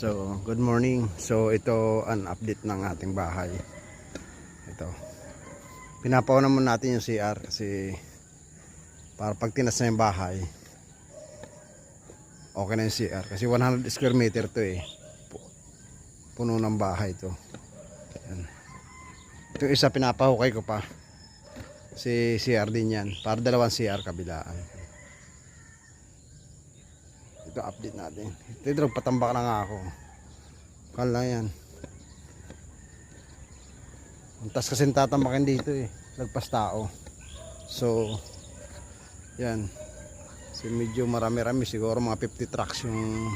So, good morning. So, ito ang update ng ating bahay. Ito. Pinapauna muna natin yung CR kasi para pag tinas na yung bahay, okay na yung CR. Kasi 100 square meter to eh. Puno ng bahay to. Yan. Ito yung isa pinapahukay ko pa. Si CR din yan. Para dalawang CR kabilaan. Ito update natin. Ito patambak na nga ako. Kala yan. Antas kasi tatambakin dito eh. Lagpas tao. So, yan. So, medyo marami-rami. Siguro mga 50 trucks yung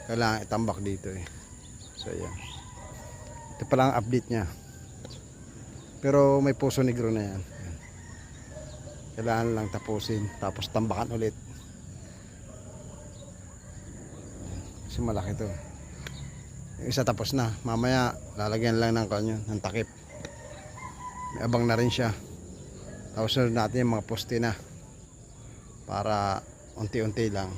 kailangan itambak dito eh. So, yan. Ito pala ang update nya. Pero may Poso Negro na yan. Kailangan lang tapusin. Tapos tambakan ulit. Kasi malaki to. Yung isa tapos na. Mamaya lalagyan lang ng kanyo, ng takip. May abang na rin siya. Tapos sunod natin yung mga poste na. Para unti-unti lang.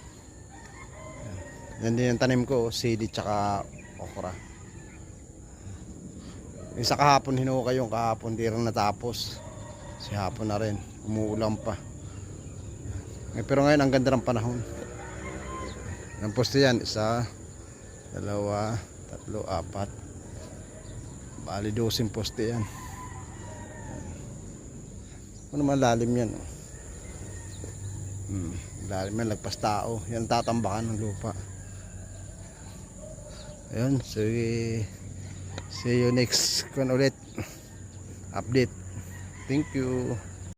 Yan din yung tanim ko. Sili tsaka okra. Yung sa kahapon hinukay yung kahapon. Di rin natapos. Si hapon na rin. Umuulan pa. Pero ngayon ang ganda ng panahon. Ang poste yan, isa, dalawa, tatlo, apat. Bali 12 poste yan. Ano naman lalim yan. Lalim yan, lagpas tao. Yan tatambakan ng lupa. Ayun, see you next ulit. Update. Thank you.